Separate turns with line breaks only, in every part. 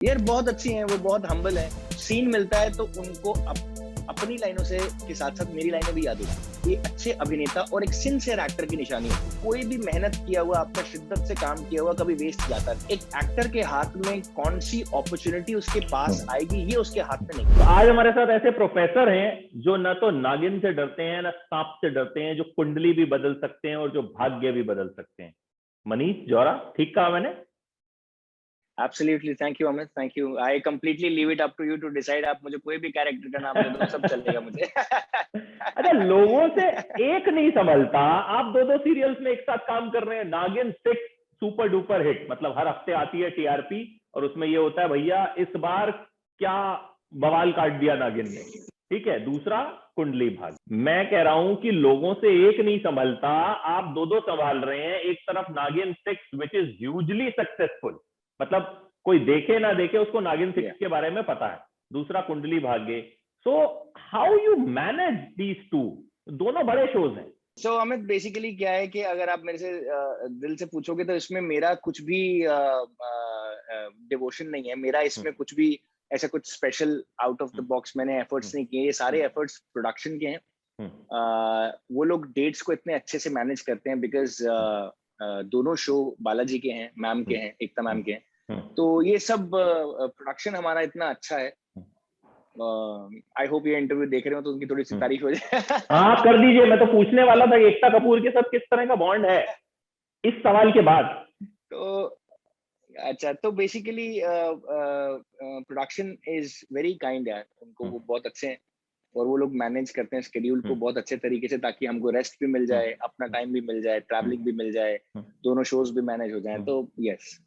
यार बहुत अच्छी हैं, वो बहुत हम्बल है। सीन मिलता है तो उनको अपनी लाइनों से के साथ-साथ मेरी लाइनें भी याद होती हैं। ये अच्छे अभिनेता और एक सिंसियर एक्टर की निशानी है। कोई भी मेहनत किया हुआ, आपका शिद्दत से काम किया हुआ कभी वेस्ट जाता नहीं। एक एक्टर के हाथ में कौन-सी अपॉर्च्युनिटी उसके पास आएगी, ये उसके हाथ में नहीं।
तो आज हमारे साथ ऐसे प्रोफेसर हैं जो न तो नागिन से डरते हैं, न सांप से डरते हैं, जो कुंडली भी बदल सकते हैं और जो भाग्य भी बदल सकते हैं। मनीष जौहरा, ठीक कहा मैंने?
Absolutely, thank you Amit, thank you. I completely leave it up to you to decide. आप मुझे कोई भी कैरेक्टर का नाम दे दो, सब चलेगा मुझे।
अच्छा, लोगों से एक नहीं संभलता। आप दो दो सीरियल्स में एक साथ काम कर रहे हैं। नागिन 6 सुपर डुपर हिट, मतलब हर हफ्ते आती है टीआरपी और उसमें ये होता है भैया इस बार क्या बवाल काट दिया नागिन ने। ठीक है। दूसरा कुंडली भाग। मैं कह रहा हूं कि लोगों से एक नहीं संभलता, आप दो दो संभाल रहे हैं। एक तरफ नागिन 6 विच इज ह्यूजली सक्सेसफुल, मतलब कोई देखे ना देखे उसको नागिन 6 के बारे में पता है। दूसरा Kundali Bhagya. So how you manage these two? दोनों बड़े शोज हैं।
सो अमित, बेसिकली क्या है कि अगर आप मेरे से दिल से पूछोगे तो इसमें मेरा कुछ भी डिवोशन नहीं है। मेरा इसमें कुछ भी ऐसा कुछ special out of the box मैंने एफर्ट्स नहीं किए। ये सारे एफर्ट्स प्रोडक्शन के हैं। वो लोग डेट्स को इतने अच्छे से मैनेज करते हैं बिकॉज दोनों शो बालाजी के हैं, मैम के हैं, एकता मैम के हैं। तो ये सब प्रोडक्शन हमारा इतना अच्छा है। आई होप ये इंटरव्यू देख रहे हो तो उनकी थोड़ी सी तारीफ हो जाए।
हाँ, कर दीजिए। मैं तो पूछने वाला था एकता कपूर के साथ किस तरह का बॉन्ड है इस सवाल के बाद।
तो अच्छा, तो basically production is very kind यार। उनको वो बहुत अच्छे हैं और वो लोग मैनेज करते हैं शेड्यूल को बहुत अच्छे तरीके से, ताकि हमको रेस्ट भी मिल जाए, अपना टाइम भी मिल जाए, ट्रैवलिंग भी मिल जाए, दोनों शोज भी मैनेज हो जाए। तो यस।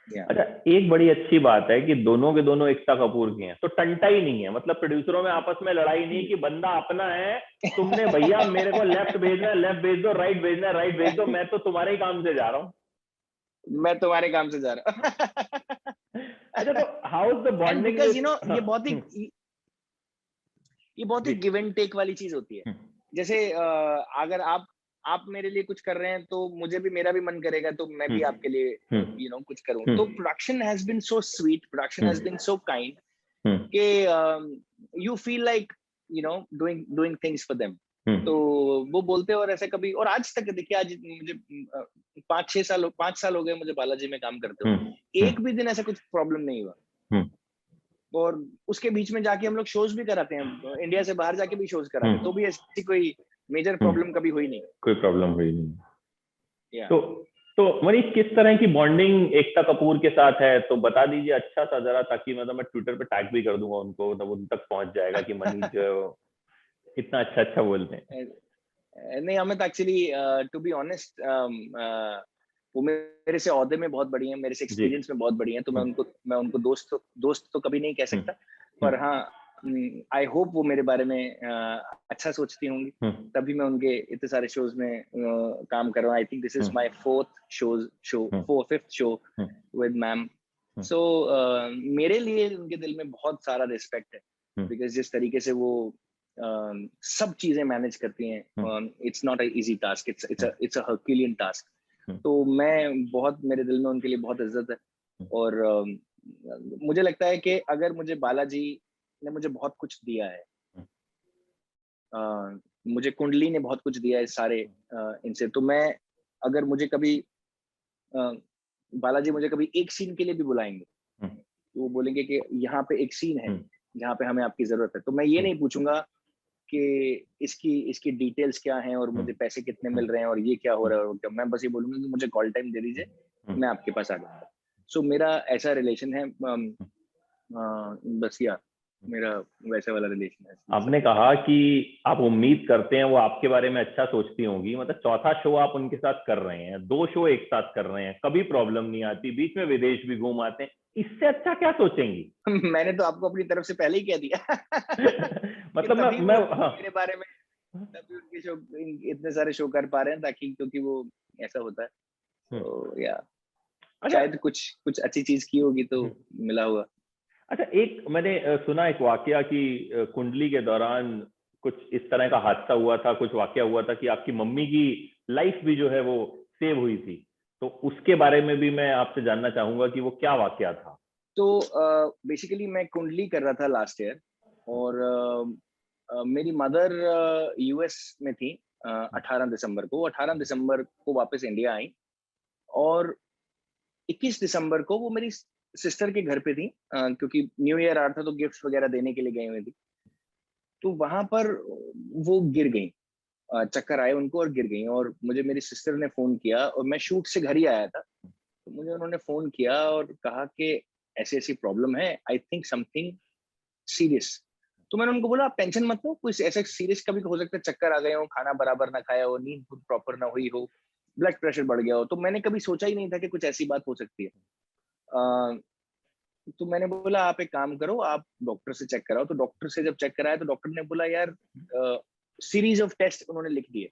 अच्छा, एक बड़ी अच्छी बात है कि दोनों के दोनों एकता कपूर की हैं, तो टंटा ही नहीं है। मतलब प्रोड्यूसरों में आपस में लड़ाई नहीं कि बंदा अपना है, तुमने भैया मेरे को लेफ्ट भेजना है लेफ्ट भेज दो, राइट भेजना है राइट भेज दो, मैं तो तुम्हारे ही काम से जा रहा हूँ।
मैं तुम्हारे काम से जा रहा हूँ।
अच्छा, तो how is the
end
bonding
because
with?
ये बहुत ही गिव एंड टेक वाली चीज होती है। जैसे अगर आप मेरे लिए कुछ कर रहे हैं तो मुझे भी, मेरा भी मन करेगा तो मैं भी आपके लिए कुछ करूं। तो production has been so sweet, production has been so kind कि you feel like doing doing things for them. तो वो बोलते हैं। और ऐसे कभी, और आज तक देखिए, आज मुझे 5 साल हो गए मुझे बालाजी में काम करते हुए। एक भी दिन ऐसा कुछ प्रॉब्लम नहीं हुआ। और उसके बीच में जाके हम लोग शोज भी कराते हैं, इंडिया से बाहर जाके भी शोज कराते हैं, तो भी ऐसी कोई मेजर प्रॉब्लम कभी हुई नहीं।
कोई प्रॉब्लम हुई नहीं। तो मनीष, किस तरह की बॉन्डिंग एकता कपूर के साथ है, तो बता दीजिए अच्छा सा जरा, ताकि मतलब मैं ट्विटर पे टैग भी कर दूंगा उनको, तब उन तक पहुंच जाएगा कि मनीष जो इतना अच्छा अच्छा बोलते हैं।
नहीं Amit, actually to be honest, वो मेरे से औहदे में बहुत बड़ी हैं, मेरे से एक्सपीरियंस में बहुत बड़ी हैं। तो मैं उनको दोस्त तो कभी नहीं कह सकता, पर हाँ, आई होप वो मेरे बारे में अच्छा सोचती होंगी, तभी मैं उनके इतने सारे शोज में काम कर रहा हूँ। I think this is my fifth show with ma'am. So मेरे लिए उनके दिल में बहुत सारा रिस्पेक्ट है, बिकॉज जिस तरीके से वो सब चीजें मैनेज करती हैं, it's not a easy task, it's a herculean task. तो मैं बहुत, मेरे दिल में उनके लिए बहुत इज्जत है। और मुझे लगता है कि अगर मुझे बालाजी ने मुझे बहुत कुछ दिया है, मुझे कुंडली ने बहुत कुछ दिया है सारे इनसे, तो मैं, अगर मुझे कभी बालाजी मुझे कभी एक सीन के लिए भी बुलाएंगे, तो वो बोलेंगे कि यहाँ पे एक सीन है जहाँ पे हमें आपकी जरूरत है, तो मैं ये नहीं पूछूंगा कि इसकी डिटेल्स क्या हैं और मुझे पैसे कितने मिल रहे हैं और ये क्या हो रहा है और क्या। मैं बस ये बोलूंगा कि मुझे कॉल टाइम दे दीजिए, मैं आपके पास आ जाऊंगा। सो मेरा ऐसा रिलेशन है। बस या मेरा वैसा वाला रिलेशन है।
आपने कहा कि आप उम्मीद करते हैं वो आपके बारे में अच्छा सोचती होंगी। मतलब चौथा शो आप उनके साथ कर रहे हैं, 2 शो एक साथ कर रहे हैं, कभी प्रॉब्लम नहीं आती, बीच में विदेश भी घूम आते हैं, इससे अच्छा क्या सोचेंगी?
मैंने तो आपको अपनी तरफ से पहले ही कह दिया।
मतलब मैं हाँ,
मेरे बारे में तभी उनके शो, इतने सारे शो कर पा रहे हैं, ताकि, क्योंकि वो ऐसा होता है। तो या शायद कुछ कुछ अच्छी चीज की होगी तो मिला होगा।
अच्छा, एक मैंने सुना एक वाकया कि कुंडली के दौरान कुछ इस तरह का हादसा हुआ था, कुछ वाकया हुआ था कि आपकी मम्मी की लाइफ भी जो है वो सेव हुई थी। तो उसके बारे में भी मैं आपसे जानना चाहूंगा कि वो क्या वाकया था।
तो बेसिकली मैं कुंडली कर रहा था लास्ट ईयर, और मेरी मदर यूएस में थी 18 दिसंबर को। 18 दिसंबर को वापस इंडिया आई, और 21 दिसंबर को वो मेरी सिस्टर के घर पे थी, क्योंकि न्यू ईयर आ रहा था तो गिफ्ट्स वगैरह देने के लिए गई हुई थी। तो वहां पर वो गिर गई, चक्कर आए उनको और गिर गई, और मुझे मेरी सिस्टर ने फोन किया, और मैं शूट से घर ही आया था। तो मुझे उन्होंने फोन किया और कहा कि ऐसी ऐसी प्रॉब्लम है, आई थिंक समथिंग सीरियस। तो मैंने उनको बोला आप टेंशन मत लो, कुछ ऐसा सीरियस कभी हो सकता है, चक्कर आ गए हो, खाना बराबर ना खाया हो, नींद प्रॉपर ना हुई हो, ब्लड प्रेशर बढ़ गया हो। तो मैंने कभी सोचा ही नहीं था कि कुछ ऐसी बात हो सकती है। तो मैंने बोला आप एक काम करो, आप डॉक्टर से चेक कराओ। तो डॉक्टर से जब चेक कराया तो डॉक्टर ने बोला यार सीरीज ऑफ टेस्ट उन्होंने लिख दिए।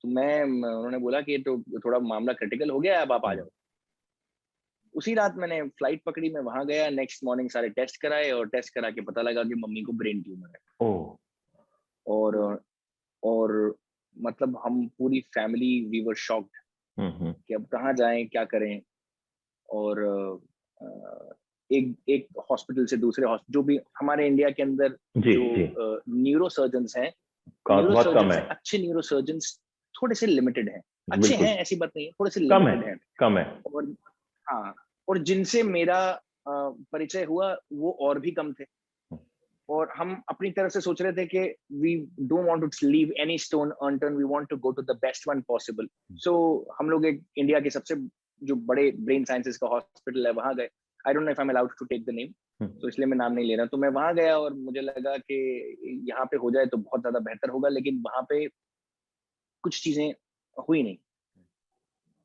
तो उन्होंने बोला कि तो थोड़ा मामला क्रिटिकल हो गया है, अब आप आ जाओ। उसी रात मैंने फ्लाइट पकड़ी, मैं वहां गया, नेक्स्ट मॉर्निंग सारे टेस्ट कराए, और टेस्ट करा के पता लगा कि मम्मी को ब्रेन ट्यूमर है। और और मतलब हम पूरी फैमिली वी वर शॉक्ड कि अब कहाँ जाएं, क्या करें। और एक हॉस्पिटल से दूसरे हॉस्पिटल, जो भी हमारे इंडिया के अंदर जो न्यूरो सर्जन्स हैं, अच्छे न्यूरो सर्जन्स थोड़े से लिमिटेड हैं। अच्छे हैं ऐसी बात नहीं है, थोड़े से लिमिटेड हैं,
कम है।
और हाँ, और जिनसे मेरा परिचय हुआ वो और भी कम थे। और हम अपनी तरफ से सोच रहे थे कि we don't want to leave any stone unturned, we want to go to the best one possible. So हम लोग एक इंडिया के सबसे जो बड़े ब्रेन साइंसेस का हॉस्पिटल है वहां गए। I don't know if I am allowed to take the name, तो इसलिए मैं नाम नहीं ले रहा। तो मैं वहां गया और मुझे लगा कि यहाँ पे हो जाए तो बहुत ज्यादा बेहतर होगा, लेकिन वहां पे कुछ चीजें हुई नहीं।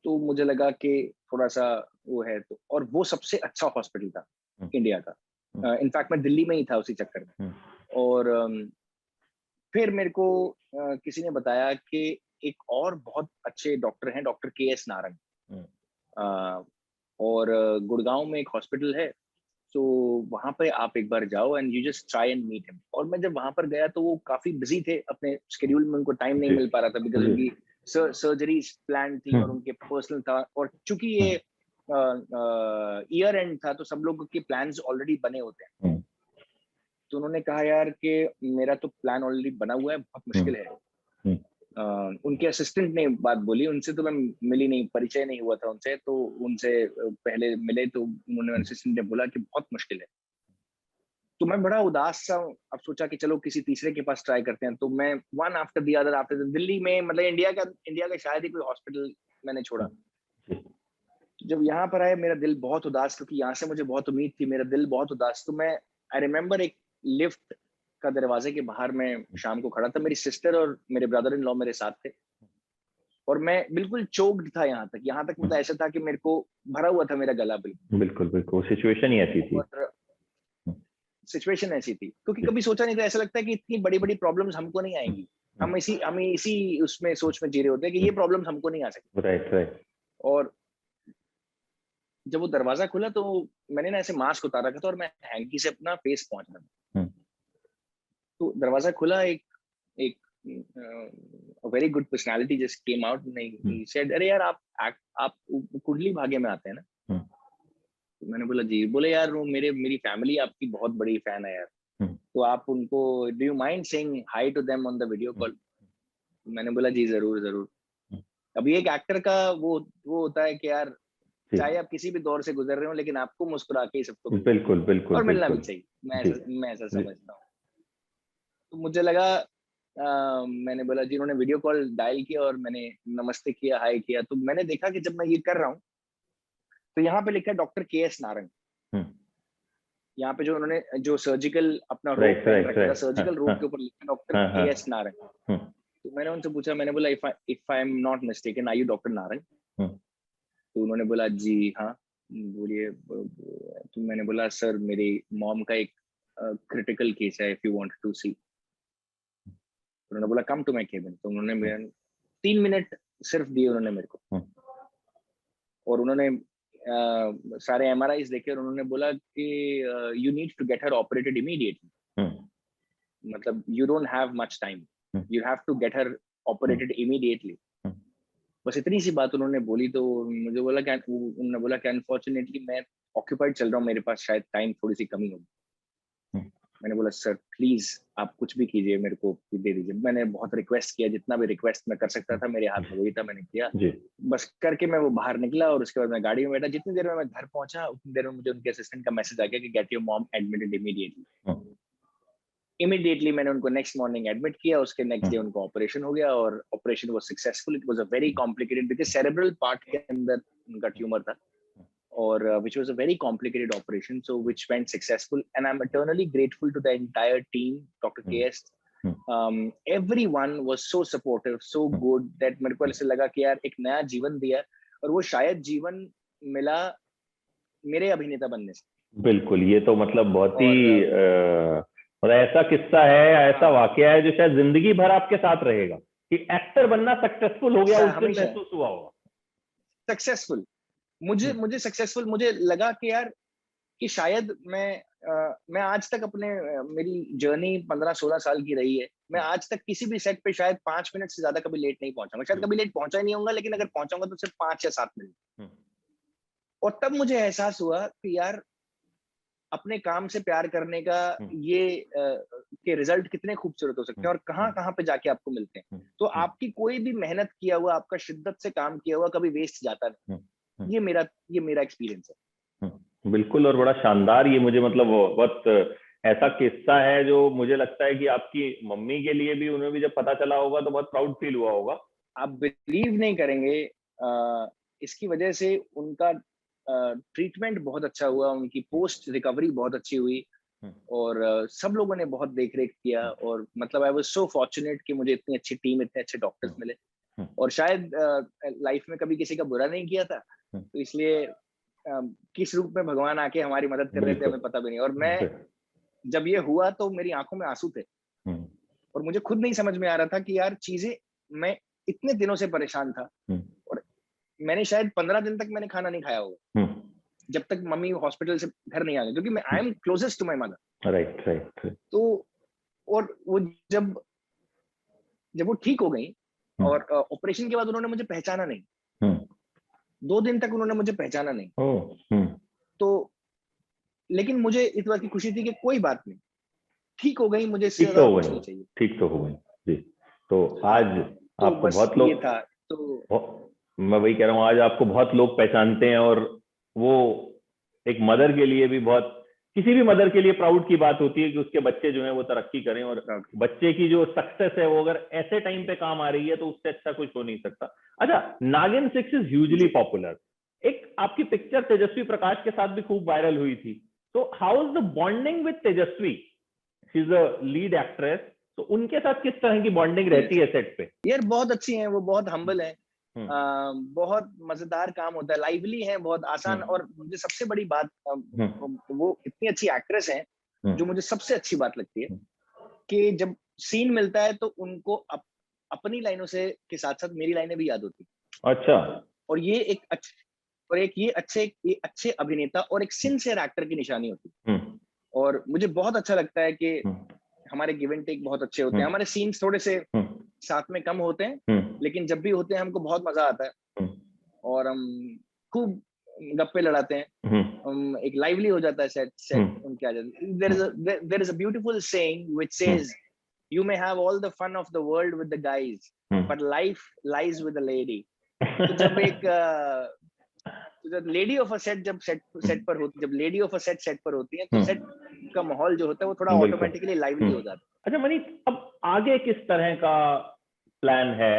तो मुझे लगा कि थोड़ा सा वो है, तो और वो सबसे अच्छा हॉस्पिटल था इंडिया का। इनफैक्ट मैं दिल्ली में ही था उसी चक्कर में। और फिर मेरे को किसी ने बताया कि एक और बहुत अच्छे डॉक्टर हैं, डॉक्टर के.एस. नारंग, और गुड़गांव में एक हॉस्पिटल है, तो वहां पे आप एक बार जाओ and you just try and meet him. और मैं जब वहां पर गया तो वो काफी बिजी थे, अपने शेड्यूल में उनको टाइम नहीं मिल पा रहा था, बिकॉज उनकी सर्जरीज प्लान थी और उनके पर्सनल था। और चूंकि ये ईयर एंड था तो सब लोगों के प्लान्स ऑलरेडी बने होते हैं। तो उन्होंने कहा यार कि मेरा तो प्लान ऑलरेडी बना हुआ है, बहुत मुश्किल है। उनके असिस्टेंट ने बात बोली, उनसे तो मैं मिली नहीं, परिचय नहीं हुआ था उनसे, तो उनसे पहले मिले तो उन्होंने असिस्टेंट ने बोला कि बहुत मुश्किल है। तो मैं बड़ा उदास सा, अब सोचा कि चलो किसी तीसरे के पास ट्राई करते हैं। तो मैं one after the other Delhi में, मतलब इंडिया का शायद ही कोई हॉस्पिटल मैंने छोड़ा। जब यहाँ पर आए मेरा दिल बहुत उदास, क्योंकि यहाँ से मुझे बहुत उम्मीद थी, मेरा दिल बहुत उदास। तो मैं आई रिमेम्बर एक लिफ्ट का दरवाजे के बाहर में शाम को खड़ा था, मेरी सिस्टर और मेरे ब्रदर इन लॉ मेरे साथ थे, और मैं बिल्कुल चोक्ड था यहाँ तक मतलब ऐसा था कि मेरे को भरा हुआ था मेरा गला।
बिल्कुल सिचुएशन ही ऐसी थी।
सिचुएशन ऐसी थी क्योंकि कभी सोचा नहीं था। ऐसा लगता है कि इतनी बड़ी बड़ी प्रॉब्लम्स हमको नहीं आएंगी, हम इसी उसमें सोच में जी रहे होते हैं कि ये प्रॉब्लम्स हमको नहीं आ सकती।
राइट।
और जब वो दरवाजा खुला तो मैंने ना ऐसे मास्क उतार रखा था और मैं हैंकी से अपना फेस पहुंच रहा था। तो दरवाजा खुला, एक very good personality just came out, he said अरे यार आप कुंडली भाग्य में आते हैं ना? तो मैंने बोला जी। बोले यार वो मेरी फैमिली आपकी बहुत बड़ी फैन है यार, तो आप उनको do you mind saying hi to them on the video call? मैंने बोला जी जरूर। अभी एक एक्टर का वो होता है कि यार चाहे आप किसी भी दौर से गुजर रहे हो, लेकिन आपको मुस्कुरा के ही सबको
बिल्कुल
और मिलना भी चाहिए। मैं ऐसा समझता हूँ। तो मुझे लगा मैंने बोला जी, उन्होंने वीडियो कॉल डायल किया और मैंने नमस्ते किया, हाय किया। तो मैंने देखा कि जब मैं ये कर रहा हूँ तो यहाँ पे लिखा है डॉक्टर के.एस. नारंग। यहाँ पे जो उन्होंने जो सर्जिकल अपना रोब पहन रखा था, सर्जिकल रोब के ऊपर लिखा डॉक्टर के.एस. नारंग। तो मैंने उनसे पूछा, मैंने बोला if I am not mistaken are you doctor Narang? तो उन्होंने बोला जी हाँ, बोलिए। तो मैंने बोला सर मेरी मॉम का एक क्रिटिकल केस है, इफ यू वांट टू सी। उन्होंने बोला कम टू माय केबिन। तो उन्होंने मेरे 3 मिनट सिर्फ दिए उन्होंने मेरे को, और उन्होंने सारे एमआरआईज देखे और उन्होंने बोला कि you need to get her operated immediately, मतलब you don't have much time, you have to get her operated immediately. बस इतनी सी बात उन्होंने बोली। तो मुझे बोला क्या, उन्होंने बोला कि अनफॉर्चुनेटली मैं ऑक्यूपाइड चल रहा हूँ, मेरे पास शायद टाइम थोड़ी सी कमी होगी। मैंने बोला सर प्लीज आप कुछ भी कीजिए, मेरे को दे दीजिए। मैंने बहुत रिक्वेस्ट किया, जितना भी रिक्वेस्ट मैं कर सकता था मेरे हाथ में वही था, मैंने किया। बस करके मैं वो बाहर निकला और उसके बाद मैं गाड़ी में बैठा। जितनी देर में मैं घर पहुंचा उतनी देर में मुझे उनके असिस्टेंट का मैसेज आ गया कि get your mom admitted immediately. Immediately मैंने उनको नेक्स्ट मॉर्निंग एडमिट किया, उसके नेक्स्ट डे उनको ऑपरेशन हो गया और operation was successful. It was a very complicated because cerebral part के अंदर उनका ट्यूमर था और which was a very complicated operation, so which went successful, and I'm eternally grateful to the entire team, Dr. KS. Everyone was so supportive, so good that मेरे को ऐसे लगा कि यार एक नया जीवन दिया और वो शायद जीवन मिला मेरे अभिनेता बनने से।
बिल्कुल, ये तो मतलब बहुत ही और ऐसा किस्सा है, ऐसा वाकया है जो शायद जिंदगी भर आपके साथ रहेगा कि एक्टर बनना सक्सेसफुल हो गया, उस दिन महसूस हुआ होगा
सक्सेसफुल। मुझे सक्सेसफुल, मुझे लगा कि यार कि शायद मैं आज तक अपने मेरी जर्नी 15-16 साल की रही है, मैं आज तक किसी भी सेट पे शायद 5 मिनट से ज्यादा कभी लेट नहीं पहुंचा। शायद कभी लेट पहुंचा ही नहीं होगा, लेकिन अगर पहुंचाऊंगा तो सिर्फ 5 या 7 मिनट। और तब मुझे एहसास हुआ कि यार अपने काम से प्यार करने का ये के रिजल्ट कितने खूबसूरत हो सकते हैं और कहाँ कहाँ पे जाके आपको मिलते हैं। तो आपकी कोई भी मेहनत किया हुआ, आपका शिद्दत से काम किया हुआ कभी वेस्ट जाता नहीं। ये मेरा एक्सपीरियंस है।
बिल्कुल, और बड़ा शानदार ये मुझे मतलब बहुत ऐसा किस्सा है जो मुझे लगता है कि आपकी मम्मी के लिए भी, उन्हें भी जब पता चला होगा तो बहुत प्राउड फील हुआ होगा।
आप बिलीव नहीं करेंगे, इसकी वजह से उनका ट्रीटमेंट बहुत अच्छा हुआ, उनकी पोस्ट रिकवरी बहुत अच्छी हुई और सब लोगों ने बहुत देख रेख किया और मतलब आई वाज सो फॉर्चुनेट कि मुझे इतनी अच्छी टीम, इतने अच्छे डॉक्टर्स मिले और शायद लाइफ में कभी किसी का बुरा नहीं किया था, तो इसलिए किस रूप में भगवान आके हमारी मदद कर रहे थे हमें पता भी नहीं। और मैं जब ये हुआ तो मेरी आंखों में आंसू थे और मुझे खुद नहीं समझ में आ रहा था कि यार चीजें, मैं इतने दिनों से परेशान था और मैंने शायद 15 दिन तक मैंने खाना नहीं खाया होगा जब तक मम्मी हॉस्पिटल से घर नहीं आ गई, क्योंकि मैं I am closest to my mother.
Right.
तो और वो जब वो ठीक हो गई और ऑपरेशन के बाद उन्होंने मुझे पहचाना नहीं, 2 दिन तक उन्होंने मुझे पहचाना नहीं। तो लेकिन मुझे इस बात की खुशी थी कि कोई बात नहीं, ठीक हो गई, मुझे इससे ज्यादा कुछ नहीं चाहिए।
ठीक तो हो गई जी। तो आज आपको बहुत लोग,
था तो
मैं वही कह रहा हूँ, आज आपको बहुत लोग पहचानते हैं और वो एक मदर के लिए भी बहुत, किसी भी मदर के लिए प्राउड की बात होती है कि उसके बच्चे जो है वो तरक्की करें और बच्चे की जो सक्सेस है वो अगर ऐसे टाइम पे काम आ रही है तो उससे अच्छा कुछ हो नहीं सकता। अच्छा, नागिन 6 इज ह्यूजली पॉपुलर। एक आपकी पिक्चर तेजस्वी प्रकाश के साथ भी खूब वायरल हुई थी, तो how is the bonding with Tejashwi? She is a lead actress, तो उनके साथ किस तरह की बॉन्डिंग रहती है सेट पे?
यार बहुत अच्छी है, वो बहुत हम्बल है, बहुत मजेदार काम होता है, लाइवली है, बहुत आसान। और मुझे सबसे बड़ी बात, वो इतनी अच्छी एक्ट्रेस है, जो मुझे सबसे अच्छी बात लगती है कि जब सीन मिलता है तो उनको अपनी लाइनों से के साथ साथ मेरी लाइनें भी याद होती।
अच्छा।
और ये एक अच्छे अभिनेता और एक सिंसियर एक्टर की निशानी होती। और मुझे बहुत अच्छा लगता है कि हमारे गिव एंड टेक बहुत अच्छे होते हैं, हमारे सीन्स थोड़े से साथ में कम होते हैं, लेकिन जब भी होते हैं हमको बहुत मजा आता है और हम खूब गप्पे लड़ाते हैं, एक लाइवली हो जाता है सेट उनके आ जाते। There is a beautiful saying which says you may have all the fun of the world with the guys, but life lies with the lady. तो जब एक लेडी ऑफ अ सेट जब सेट पर होती, जब लेडी ऑफ अ सेट पर होती है तो सेट का माहौल जो होता है वो थोड़ा ऑटोमेटिकली लाइवली हो जाता है।
अच्छा मनीष, अब आगे किस तरह का प्लान है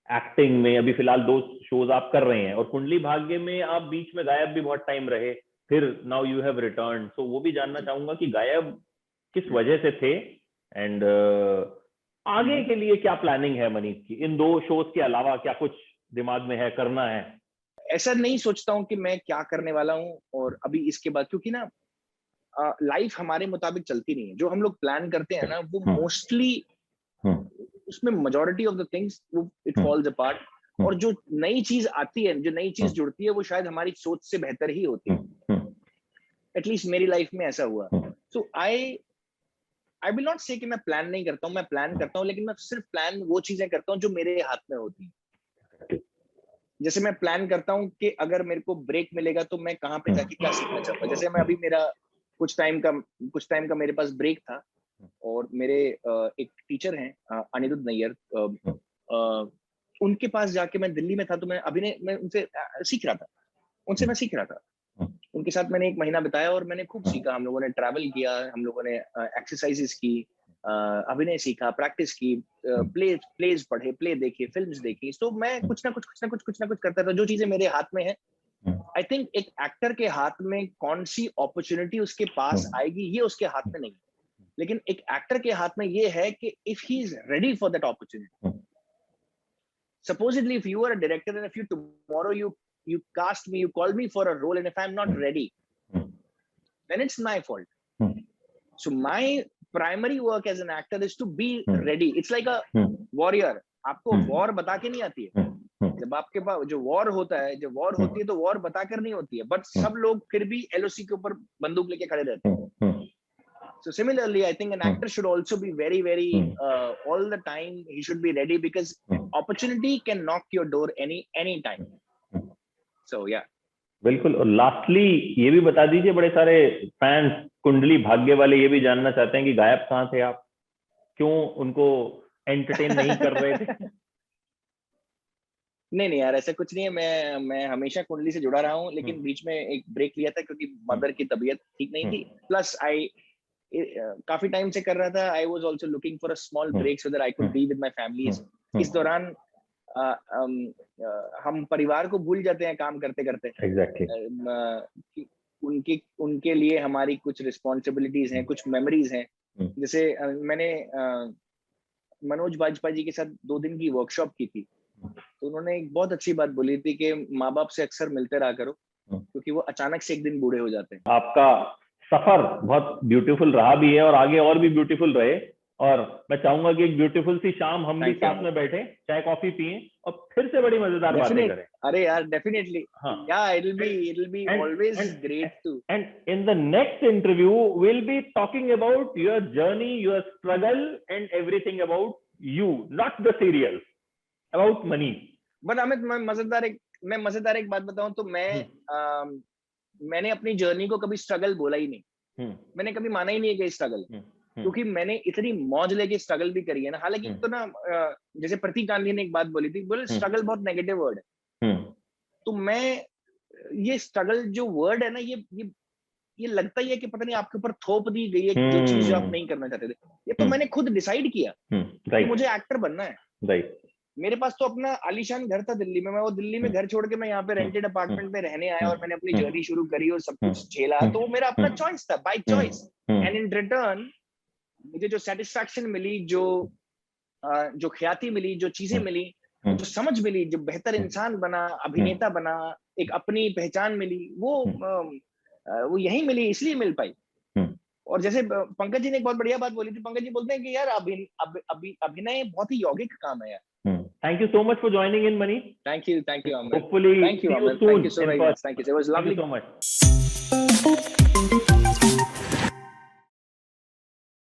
एक्टिंग में? अभी फिलहाल 2 शोज आप कर रहे हैं और कुंडली भाग्य में आप बीच में गायब भी बहुत टाइम रहे, फिर नाउ यू हैव रिटर्न, तो वो भी जानना चाहूंगा कि गायब किस वजह से थे एंड आगे के लिए क्या प्लानिंग है मनीष की? इन 2 शोज के अलावा क्या कुछ दिमाग में है, करना है?
ऐसा नहीं सोचता हूँ कि मैं क्या करने वाला हूँ और अभी इसके बाद, क्योंकि ना लाइफ हमारे मुताबिक चलती नहीं है। जो हम लोग प्लान करते हैं ना वो मोस्टली उसमें मेजॉरिटी ऑफ द थिंग्स वो इट फॉल्स अपार्ट, और जो नई चीज आती है, जो नई चीज जुड़ती है वो शायद हमारी सोच से बेहतर ही होती है। एटलीस्ट मेरी लाइफ में ऐसा हुआ। सो आई विल नॉट से कि मैं प्लान नहीं करता हूँ, मैं प्लान करता हूँ, लेकिन मैं सिर्फ प्लान वो चीजें करता हूँ जो मेरे हाथ में होती है। जैसे मैं प्लान करता हूँ कि अगर मेरे को ब्रेक मिलेगा तो मैं कहाँ पे जाके क्या सीखना चाहूंगा। जैसे मैं अभी मेरा कुछ टाइम का मेरे पास ब्रेक था, और मेरे एक टीचर हैं अनिरुद्ध नैयर, उनके पास जाके मैं दिल्ली में था, तो मैं उनसे सीख रहा था, उनके साथ मैंने 1 महीना बिताया और मैंने खूब सीखा। हम लोगों ने ट्रैवल किया, हम लोगों ने एक्सरसाइजेस की, अभिनय सीखा, प्रैक्टिस की, प्लेज पढ़े, प्ले देखे, फिल्म्स देखी। तो मैं कुछ ना कुछ करता था, जो चीजें मेरे हाथ में है। आई थिंक एक एक्टर के हाथ में कौन सी अपॉर्चुनिटी उसके पास आएगी, ये उसके हाथ में नहीं, लेकिन एक एक्टर के हाथ में ये है कि if he is ready for that opportunity. Supposedly, if you are a director and if you tomorrow you cast me, you call me for a role, and if I'm not ready, then it's my fault. So my primary work as an actor is to be ready. It's like a warrior. आपको war बता के नहीं आती है। जब आपके पास जो war होता है, जब वॉर होती है तो वॉर बता कर नहीं होती है, बट सब लोग फिर भी एलओसी के ऊपर बंदूक लेके खड़े रहते हैं। So similarly, I think an actor should also be very all the time. He should be ready because opportunity can knock your door any time. So yeah.
बिल्कुल। और लास्टली ये भी बता दीजिए, बड़े सारे फैंस कुंडली भाग्य वाले ये भी जानना चाहते हैं कि गायब कहाँ थे आप, क्यों उनको एंटरटेन नहीं कर रहे थे?
नहीं यार, ऐसा कुछ नहीं है। मैं हमेशा कुंडली से जुड़ा रहा हूँ, लेकिन बीच में एक ब्रेक लिया था क्योंकि मदर की तबीयत ठीक नहीं थी। प्लस काफी टाइम से कर रहा था। I was also looking for a small break so that I could be with my family. इस दौरान हम परिवार को भूल जाते हैं काम करते करते।
Exactly.
उनके लिए हमारी कुछ रिस्पॉन्सिबिलिटीज हैं, कुछ मेमोरीज हैं। जैसे मैंने मनोज बाजपेयी जी के साथ 2 दिन की वर्कशॉप की थी, तो उन्होंने एक बहुत अच्छी बात बोली थी कि माँ बाप से अक्सर मिलते रहा करो, क्योंकि वो अचानक से एक दिन बूढ़े हो जाते हैं।
आपका सफर बहुत ब्यूटीफुल रहा भी है और आगे और भी ब्यूटीफुल रहे। और मैं चाहूंगा कि एक ब्यूटीफुल सी शाम हम भी साथ में बैठे, चाय कॉफी पिए और फिर से बड़ी मजेदार बातें करें।
अरे यार, definitely. Yeah, it'll be always great to.
And in the next interview we'll be talking about your journey, your struggle and everything about you, not the serials, about money.
But Amit, मैं मजेदार एक बात बताऊं तो मैंने अपनी जर्नी को कभी स्ट्रगल बोला ही नहीं। मैंने कभी माना ही नहीं है कि स्ट्रगल, क्योंकि मैंने इतनी मौज लेके स्ट्रगल भी करी है ना। हालांकि तो ना, जैसे प्रतीक गांधी ने एक बात बोली थी, बोले स्ट्रगल बहुत नेगेटिव वर्ड है। तो मैं ये स्ट्रगल जो वर्ड है ना, ये लगता ही है कि पता नहीं आपके ऊपर थोप दी गई है जो चीज आप नहीं करना चाहते थे। ये तो मैंने खुद डिसाइड किया कि मुझे एक्टर बनना है। मेरे पास तो अपना आलीशान घर था दिल्ली में। मैं वो दिल्ली में घर छोड़ के मैं यहाँ पे रेंटेड अपार्टमेंट में रहने आया और मैंने अपनी जर्नी शुरू करी और सब कुछ झेला। तो वो मेरा अपना चॉइस था, by choice. And in return मुझे जो सेटिस्फैक्शन मिली, जो ख्याति मिली, जो चीजें मिली, जो समझ मिली, जो बेहतर इंसान बना, अभिनेता बना, एक अपनी पहचान मिली, वो यही मिली, इसलिए मिल पाई। और जैसे पंकज जी ने एक बहुत बढ़िया बात बोली थी। पंकज जी बोलते हैं कि यार अभिनय बहुत ही यौगिक काम है यार।
Thank you so much for joining in, Mani.
Thank you, Amit.
Hopefully,
thank you, Amit.
Soon
thank you so very much. Thank you. It was lovely.
Thank you so much.